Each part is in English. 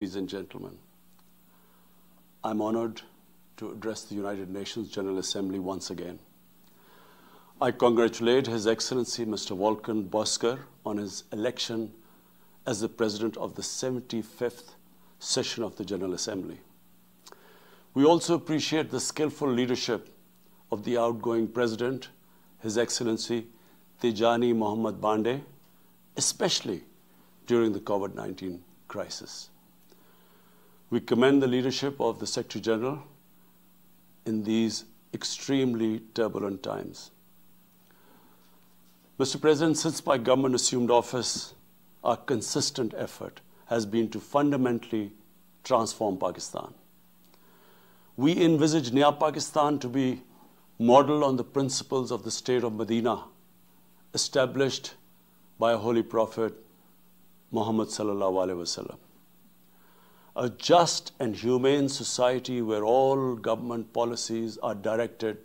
Ladies and gentlemen, I'm honored to address the United Nations General Assembly once again. I congratulate His Excellency Mr. Volkan Bozkır on his election as the President of the 75th session of the General Assembly. We also appreciate the skillful leadership of the outgoing President, His Excellency Tijani Mohammad Bande, especially during the COVID-19 crisis. We commend the leadership of the Secretary General in these extremely turbulent times. Mr. President, since my government assumed office, our consistent effort has been to fundamentally transform Pakistan. We envisage Naya Pakistan to be modeled on the principles of the state of Medina, established by a holy prophet, Muhammad sallallahu alaihi wasallam. A just and humane society where all government policies are directed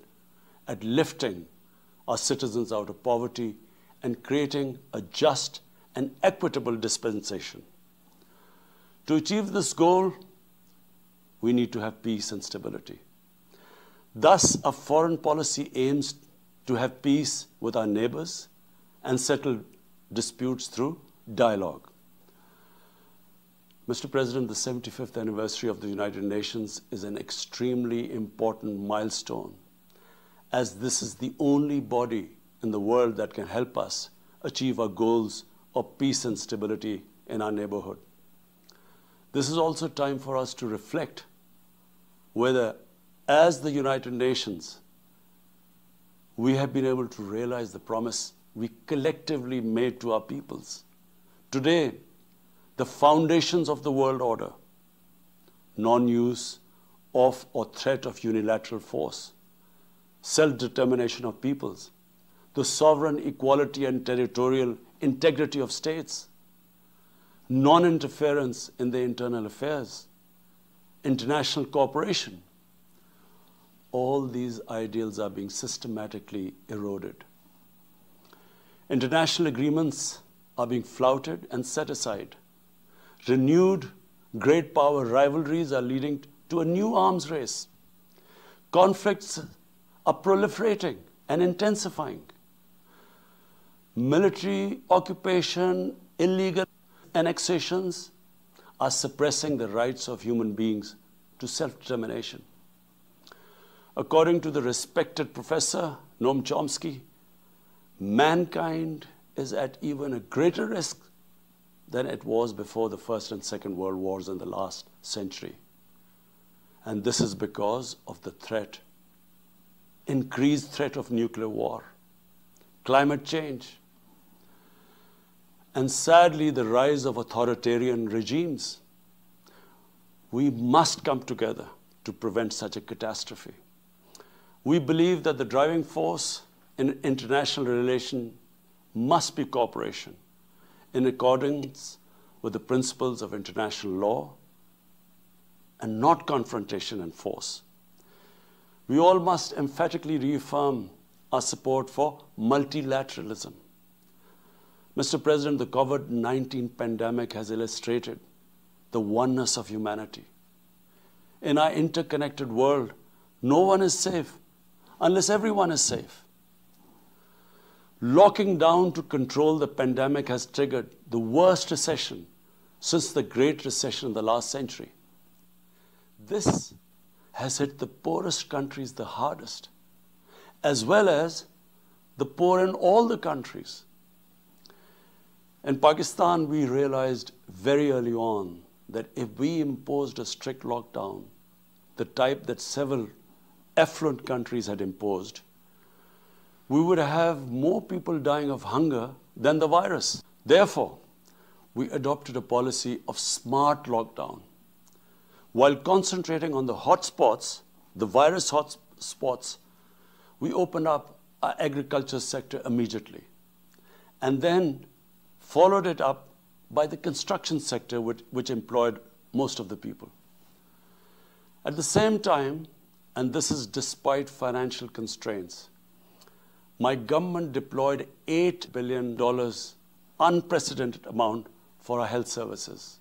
at lifting our citizens out of poverty and creating a just and equitable dispensation. To achieve this goal, we need to have peace and stability. Thus, our foreign policy aims to have peace with our neighbors and settle disputes through dialogue. Mr. President, the 75th anniversary of the United Nations is an extremely important milestone, as this is the only body in the world that can help us achieve our goals of peace and stability in our neighborhood. This is also time for us to reflect whether, as the United Nations, we have been able to realize the promise we collectively made to our peoples. Today, the foundations of the world order, non-use of or threat of unilateral force, self-determination of peoples, the sovereign equality and territorial integrity of states, non-interference in their internal affairs, international cooperation. All these ideals are being systematically eroded. International agreements are being flouted and set aside. Renewed great power rivalries are leading to a new arms race. Conflicts are proliferating and intensifying. Military occupation, illegal annexations are suppressing the rights of human beings to self-determination. According to the respected professor Noam Chomsky, mankind is at even a greater risk than it was before the First and Second World Wars in the last century. And this is because of the threat, increased threat of nuclear war, climate change, and sadly the rise of authoritarian regimes. We must come together to prevent such a catastrophe. We believe that the driving force in international relations must be cooperation, in accordance with the principles of international law and not confrontation and force. We all must emphatically reaffirm our support for multilateralism. Mr. President, the COVID-19 pandemic has illustrated the oneness of humanity. In our interconnected world, no one is safe unless everyone is safe. Locking down to control the pandemic has triggered the worst recession since the Great Recession in the last century. This has hit the poorest countries the hardest, as well as the poor in all the countries. In Pakistan, we realized very early on that if we imposed a strict lockdown, the type that several affluent countries had imposed, we would have more people dying of hunger than the virus. Therefore, we adopted a policy of smart lockdown. While concentrating on the hotspots, the virus hotspots, we opened up our agriculture sector immediately, and then followed it up by the construction sector, which employed most of the people. At the same time, and this is despite financial constraints, my government deployed $8 billion, unprecedented amount, for our health services.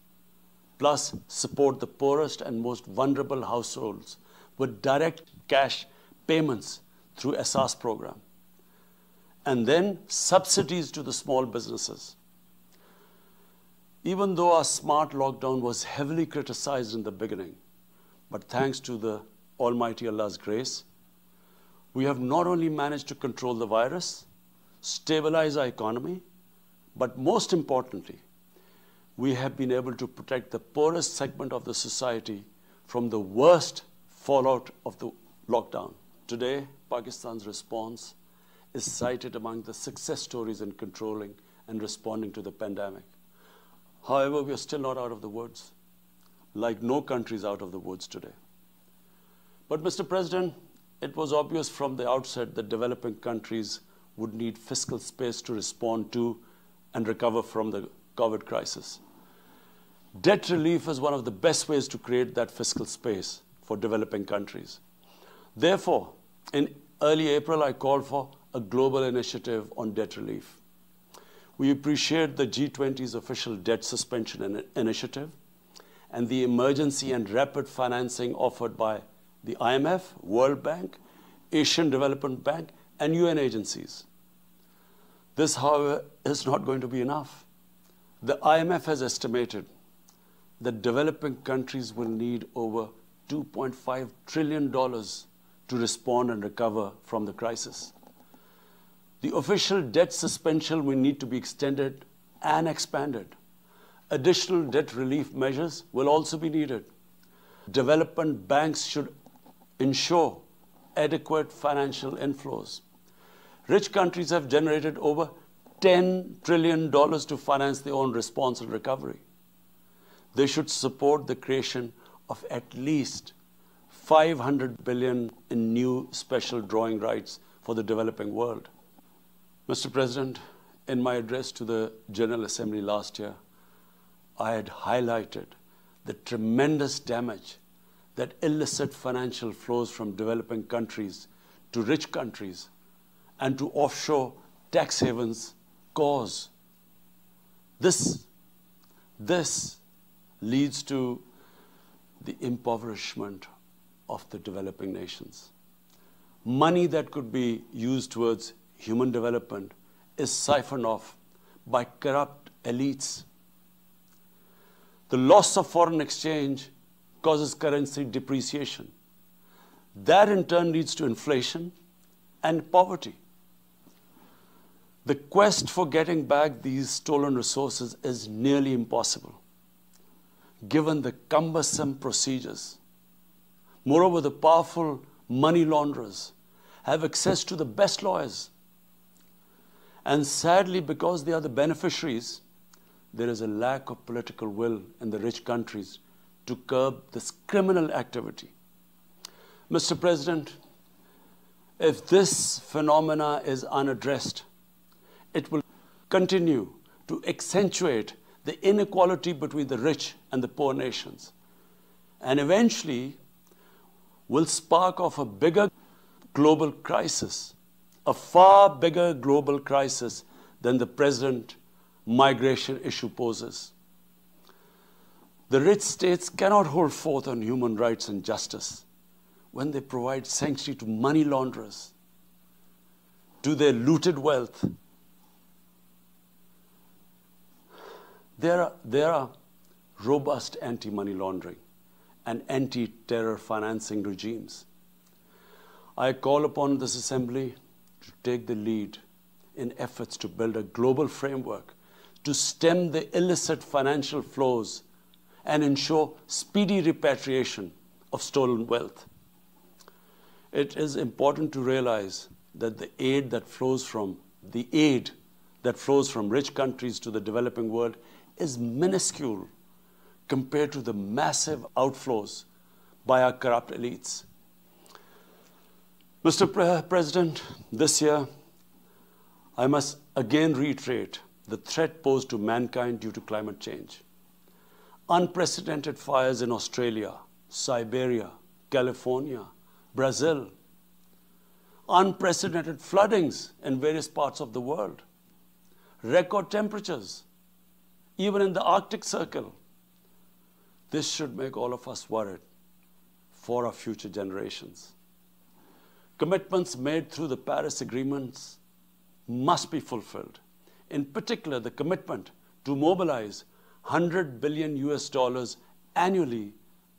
plus support the poorest and most vulnerable households with direct cash payments through SR's program. And then subsidies to the small businesses. Even though our smart lockdown was heavily criticized in the beginning, but thanks to the Almighty Allah's grace, we have not only managed to control the virus, stabilize our economy, but most importantly, we have been able to protect the poorest segment of the society from the worst fallout of the lockdown. Today, Pakistan's response is cited among the success stories in controlling and responding to the pandemic. However, we are still not out of the woods, like no country is out of the woods today. But Mr. President, it was obvious from the outset that developing countries would need fiscal space to respond to and recover from the COVID crisis. Debt relief is one of the best ways to create that fiscal space for developing countries. Therefore, in early April, I called for a global initiative on debt relief. We appreciate the G20's official debt suspension initiative and the emergency and rapid financing offered by the IMF, World Bank, Asian Development Bank, and UN agencies. This, however, is not going to be enough. The IMF has estimated that developing countries will need over $2.5 trillion to respond and recover from the crisis. The official debt suspension will need to be extended and expanded. Additional debt relief measures will also be needed. Development banks should ensure adequate financial inflows. Rich countries have generated over $10 trillion to finance their own response and recovery. They should support the creation of at least $500 billion in new special drawing rights for the developing world. Mr. President, in my address to the General Assembly last year, I had highlighted the tremendous damage that illicit financial flows from developing countries to rich countries and to offshore tax havens cause. This leads to the impoverishment of the developing nations. Money that could be used towards human development is siphoned off by corrupt elites. The loss of foreign exchange causes currency depreciation. That in turn leads to inflation and poverty. The quest for getting back these stolen resources is nearly impossible, given the cumbersome procedures. Moreover, the powerful money launderers have access to the best lawyers. And sadly, because they are the beneficiaries, there is a lack of political will in the rich countries to curb this criminal activity. Mr. President, if this phenomena is unaddressed, it will continue to accentuate the inequality between the rich and the poor nations, and eventually will spark off a bigger global crisis, a far bigger global crisis than the present migration issue poses. The rich states cannot hold forth on human rights and justice when they provide sanctuary to money launderers, to their looted wealth. There are robust anti-money laundering and anti-terror financing regimes. I call upon this Assembly to take the lead in efforts to build a global framework to stem the illicit financial flows and ensure speedy repatriation of stolen wealth. It is important to realize that the aid that flows from rich countries to the developing world is minuscule compared to the massive outflows by our corrupt elites. Mr. President, this year, I must again reiterate the threat posed to mankind due to climate change. Unprecedented fires in Australia, Siberia, California, Brazil. Unprecedented floodings in various parts of the world. Record temperatures, even in the Arctic Circle. This should make all of us worried for our future generations. Commitments made through the Paris agreements must be fulfilled. In particular, the commitment to mobilize $100 billion annually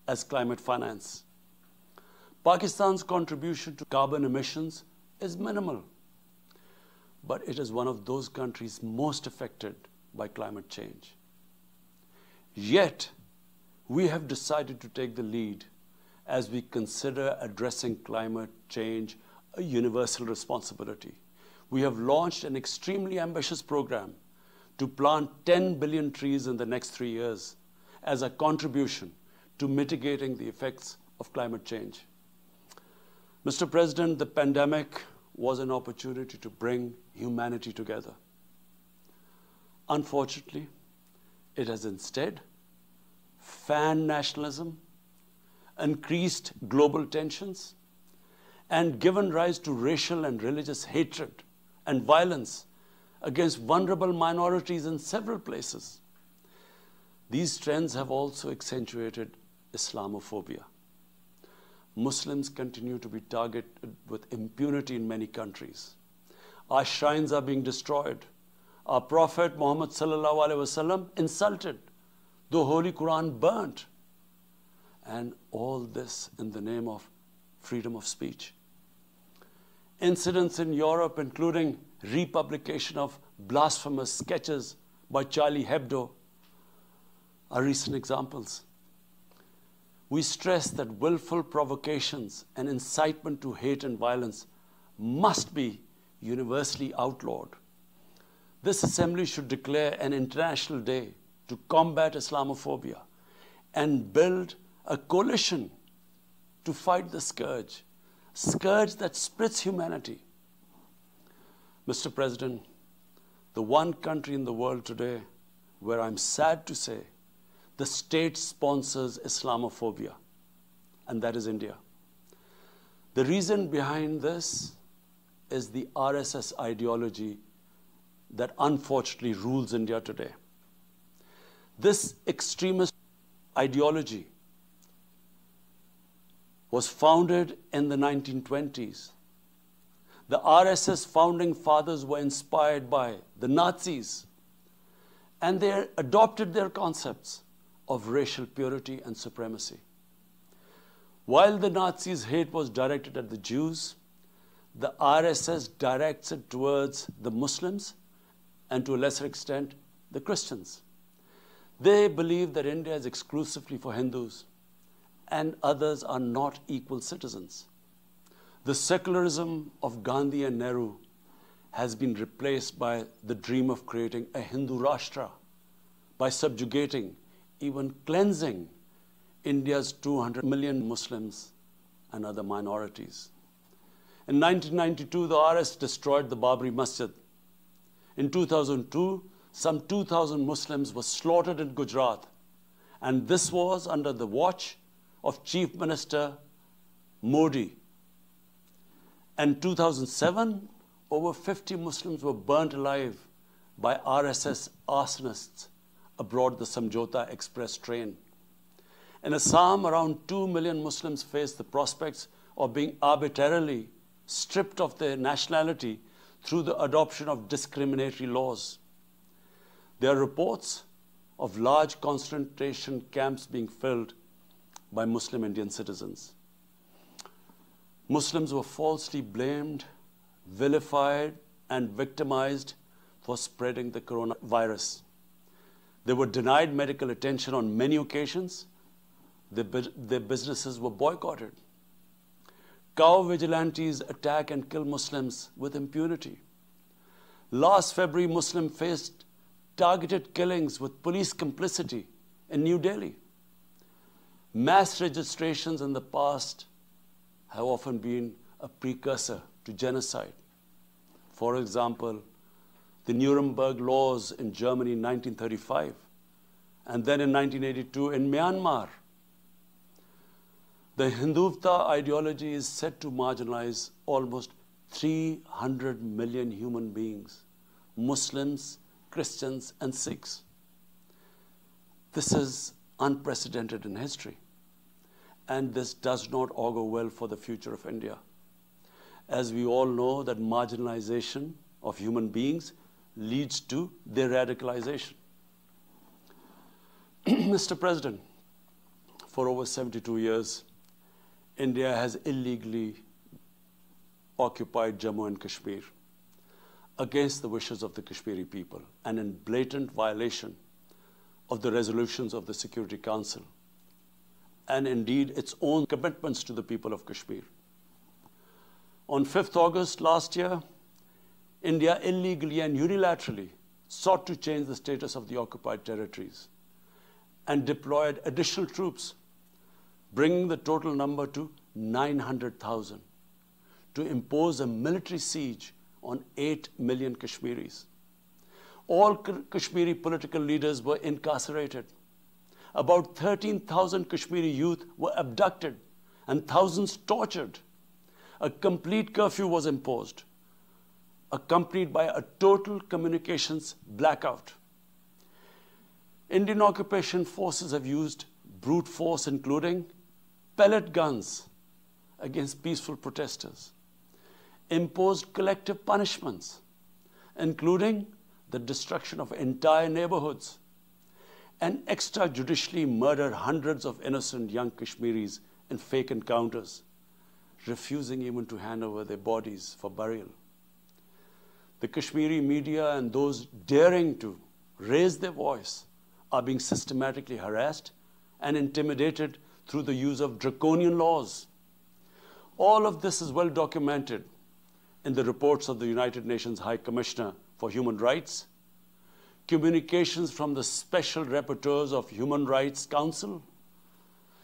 as climate finance. Pakistan's contribution to carbon emissions is minimal, but it is one of those countries most affected by climate change. Yet, we have decided to take the lead as we consider addressing climate change a universal responsibility. We have launched an extremely ambitious program to plant 10 billion trees in the next 3 years as a contribution to mitigating the effects of climate change. Mr. President, the pandemic was an opportunity to bring humanity together. Unfortunately, it has instead fanned nationalism, increased global tensions, and given rise to racial and religious hatred and violence against vulnerable minorities in several places. These trends have also accentuated Islamophobia. Muslims continue to be targeted with impunity in many countries. Our shrines are being destroyed. Our Prophet Muhammad sallallahu alaihi wasallam insulted. The Holy Quran burnt. And all this in the name of freedom of speech. Incidents in Europe, including republication of blasphemous sketches by Charlie Hebdo, are recent examples. We stress that willful provocations and incitement to hate and violence must be universally outlawed. This assembly should declare an international day to combat Islamophobia and build a coalition to fight the scourge that splits humanity. Mr. President, the one country in the world today where I'm sad to say the state sponsors Islamophobia, and that is India. The reason behind this is the RSS ideology that unfortunately rules India today. This extremist ideology was founded in the 1920s. The RSS founding fathers were inspired by the Nazis, and they adopted their concepts of racial purity and supremacy. While the Nazis' hate was directed at the Jews, the RSS directs it towards the Muslims and to a lesser extent, the Christians. They believe that India is exclusively for Hindus and others are not equal citizens. The secularism of Gandhi and Nehru has been replaced by the dream of creating a Hindu Rashtra by subjugating, even cleansing, India's 200 million Muslims and other minorities. In 1992, the RS destroyed the Babri Masjid. In 2002, some 2,000 Muslims were slaughtered in Gujarat, and this was under the watch of Chief Minister Modi. In 2007, over 50 Muslims were burnt alive by RSS arsonists aboard the Samjhauta Express train. In Assam, around 2 million Muslims face the prospects of being arbitrarily stripped of their nationality through the adoption of discriminatory laws. There are reports of large concentration camps being filled by Muslim Indian citizens. Muslims were falsely blamed, vilified, and victimized for spreading the coronavirus. They were denied medical attention on many occasions. Their businesses were boycotted. Cow vigilantes attack and kill Muslims with impunity. Last February, Muslims faced targeted killings with police complicity in New Delhi. Mass registrations in the past have often been a precursor to genocide. For example, the Nuremberg laws in Germany in 1935, and then in 1982 in Myanmar. The Hindutva ideology is set to marginalize almost 300 million human beings, Muslims, Christians, and Sikhs. This is unprecedented in history. And this does not augur well for the future of India. As we all know, that marginalization of human beings leads to their radicalization. Mr. President, for over 72 years, India has illegally occupied Jammu and Kashmir against the wishes of the Kashmiri people and in blatant violation of the resolutions of the Security Council and indeed its own commitments to the people of Kashmir. On 5th August last year, India illegally and unilaterally sought to change the status of the occupied territories and deployed additional troops, bringing the total number to 900,000, to impose a military siege on 8 million Kashmiris. All Kashmiri political leaders were incarcerated. About 13,000 Kashmiri youth were abducted and thousands tortured. A complete curfew was imposed, accompanied by a total communications blackout. Indian occupation forces have used brute force, including pellet guns against peaceful protesters, imposed collective punishments, including the destruction of entire neighborhoods, and extrajudicially murdered hundreds of innocent young Kashmiris in fake encounters, refusing even to hand over their bodies for burial. The Kashmiri media and those daring to raise their voice are being systematically harassed and intimidated through the use of draconian laws. All of this is well documented in the reports of the United Nations High Commissioner for Human Rights, communications from the Special Rapporteurs of Human Rights Council,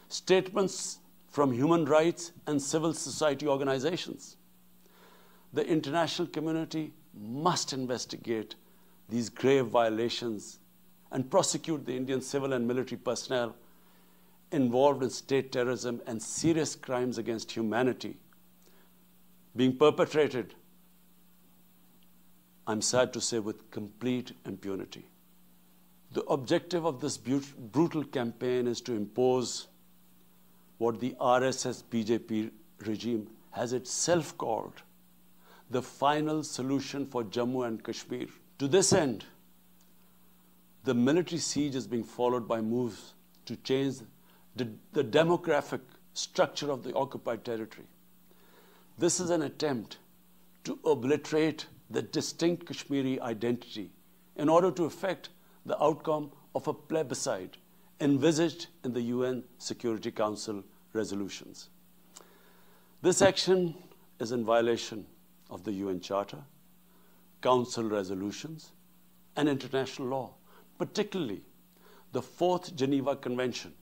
statements from human rights and civil society organizations. The international community must investigate these grave violations and prosecute the Indian civil and military personnel involved in state terrorism and serious crimes against humanity being perpetrated, I'm sad to say, with complete impunity. The objective of this brutal campaign is to impose what the RSS BJP regime has itself called the final solution for Jammu and Kashmir. To this end, the military siege is being followed by moves to change the demographic structure of the occupied territory. This is an attempt to obliterate the distinct Kashmiri identity in order to effect the outcome of a plebiscite envisaged in the UN Security Council resolutions. This action is in violation of the UN Charter, Council resolutions, and international law, particularly the 4th Geneva Convention.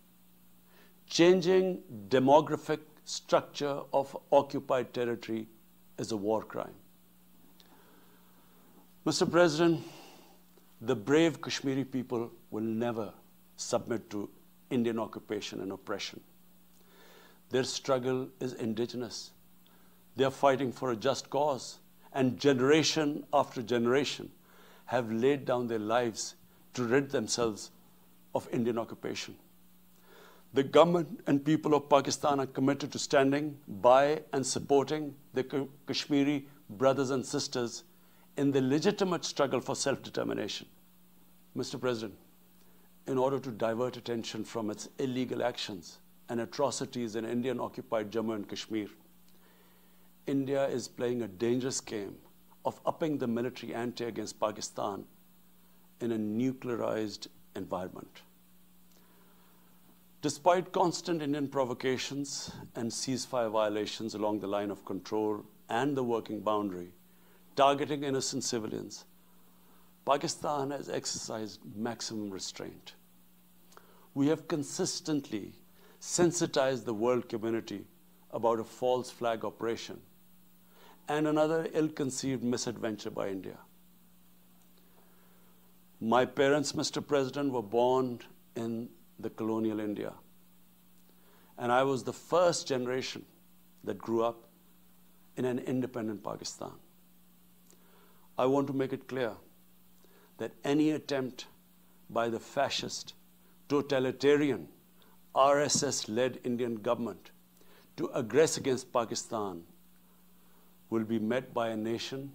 Changing demographic structure of occupied territory is a war crime. Mr. President, the brave Kashmiri people will never submit to Indian occupation and oppression. Their struggle is indigenous. They are fighting for a just cause, and generation after generation have laid down their lives to rid themselves of Indian occupation. The government and people of Pakistan are committed to standing by and supporting their Kashmiri brothers and sisters in the legitimate struggle for self-determination. Mr. President, in order to divert attention from its illegal actions and atrocities in Indian-occupied Jammu and Kashmir, India is playing a dangerous game of upping the military ante against Pakistan in a nuclearized environment. Despite constant Indian provocations and ceasefire violations along the line of control and the working boundary, targeting innocent civilians, Pakistan has exercised maximum restraint. We have consistently sensitized the world community about a false flag operation and another ill-conceived misadventure by India. My parents, Mr. President, were born in the colonial India, and I was the first generation that grew up in an independent Pakistan. I want to make it clear that any attempt by the fascist totalitarian, RSS-led Indian government to aggress against Pakistan will be met by a nation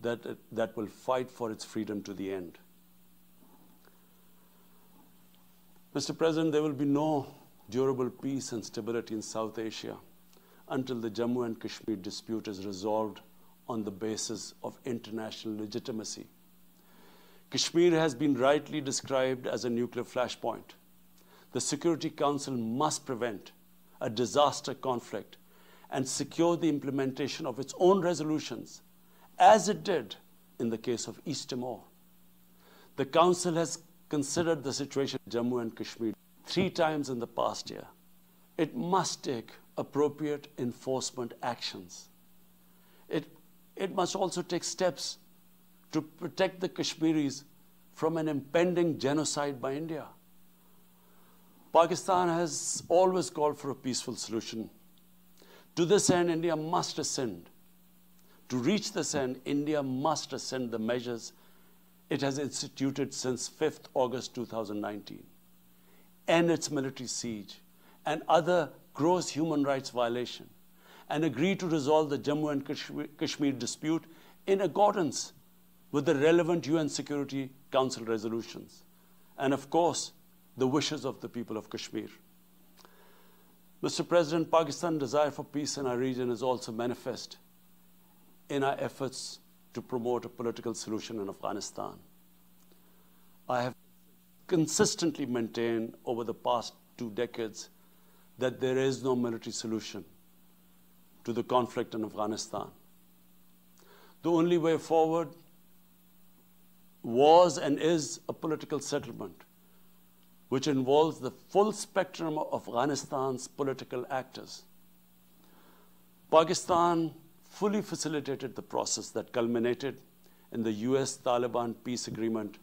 that will fight for its freedom to the end. Mr. President, there will be no durable peace and stability in South Asia until the Jammu and Kashmir dispute is resolved on the basis of international legitimacy. Kashmir has been rightly described as a nuclear flashpoint. The Security Council must prevent a disaster conflict and secure the implementation of its own resolutions, as it did in the case of East Timor. The Council has considered the situation in Jammu and Kashmir 3 times in the past year. It must take appropriate enforcement actions. It must also take steps to protect the Kashmiris from an impending genocide by India. Pakistan has always called for a peaceful solution. To this end, India must ascend. To reach this end, India must ascend the measures it has instituted since 5th August 2019, end its military siege and other gross human rights violation, and agree to resolve the Jammu and Kashmir dispute in accordance with the relevant UN Security Council resolutions, and of course, the wishes of the people of Kashmir. Mr. President, Pakistan's desire for peace in our region is also manifest in our efforts to promote a political solution in Afghanistan. I have consistently maintained over the past 2 decades that there is no military solution to the conflict in Afghanistan. The only way forward was and is a political settlement, which involves the full spectrum of Afghanistan's political actors. Pakistan fully facilitated the process that culminated in the US-Taliban peace agreement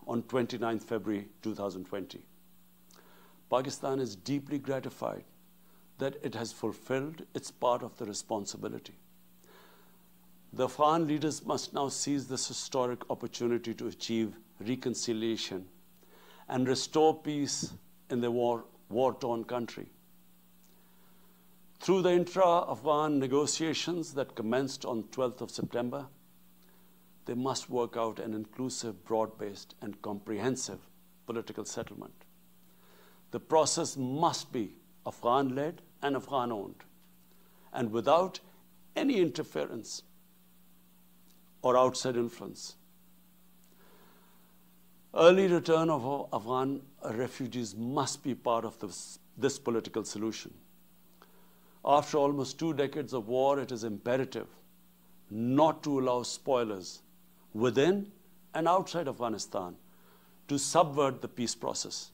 on 29 February 2020. Pakistan is deeply gratified that it has fulfilled its part of the responsibility. The Afghan leaders must now seize this historic opportunity to achieve reconciliation and restore peace in the war-torn country. Through the intra-Afghan negotiations that commenced on 12th of September, they must work out an inclusive, broad-based, and comprehensive political settlement. The process must be Afghan-led and Afghan-owned, and without any interference or outside influence. Early return of Afghan refugees must be part of this political solution. After almost 2 decades of war, it is imperative not to allow spoilers within and outside Afghanistan to subvert the peace process.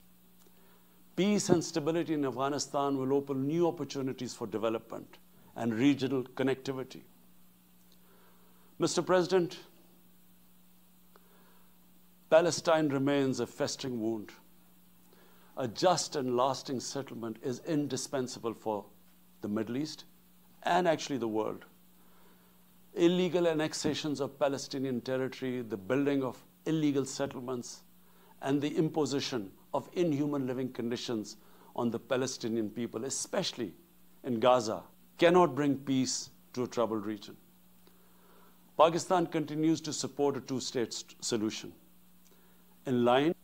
Peace and stability in Afghanistan will open new opportunities for development and regional connectivity. Mr. President, Palestine remains a festering wound. A just and lasting settlement is indispensable for the Middle East and actually the world. Illegal annexations of Palestinian territory, the building of illegal settlements, and the imposition of inhuman living conditions on the Palestinian people, especially in Gaza, cannot bring peace to a troubled region. Pakistan continues to support a 2-state solution in line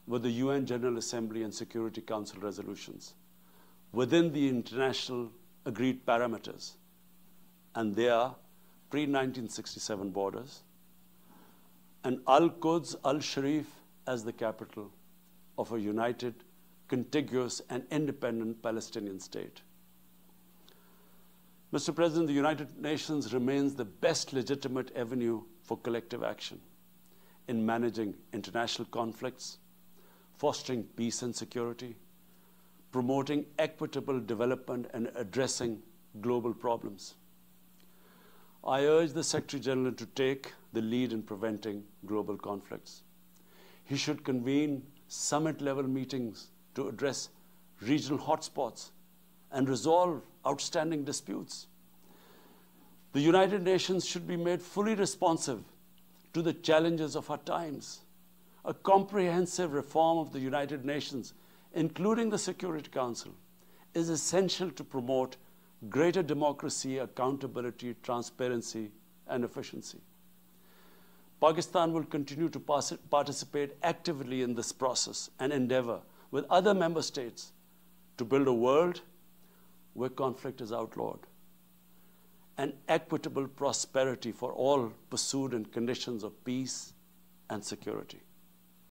with the UN General Assembly and Security Council resolutions within the international agreed parameters, and they are pre-1967 borders, and Al-Quds, Al-Sharif as the capital of a united, contiguous, and independent Palestinian state. Mr. President, the United Nations remains the best legitimate avenue for collective action in managing international conflicts, fostering peace and security, promoting equitable development, and addressing global problems. I urge the Secretary General to take the lead in preventing global conflicts. He should convene summit-level meetings to address regional hotspots and resolve outstanding disputes. The United Nations should be made fully responsive to the challenges of our times. A comprehensive reform of the United Nations, including the Security Council, is essential to promote greater democracy, accountability, transparency, and efficiency. Pakistan will continue to participate actively in this process and endeavor with other member states to build a world where conflict is outlawed and equitable prosperity for all pursued in conditions of peace and security.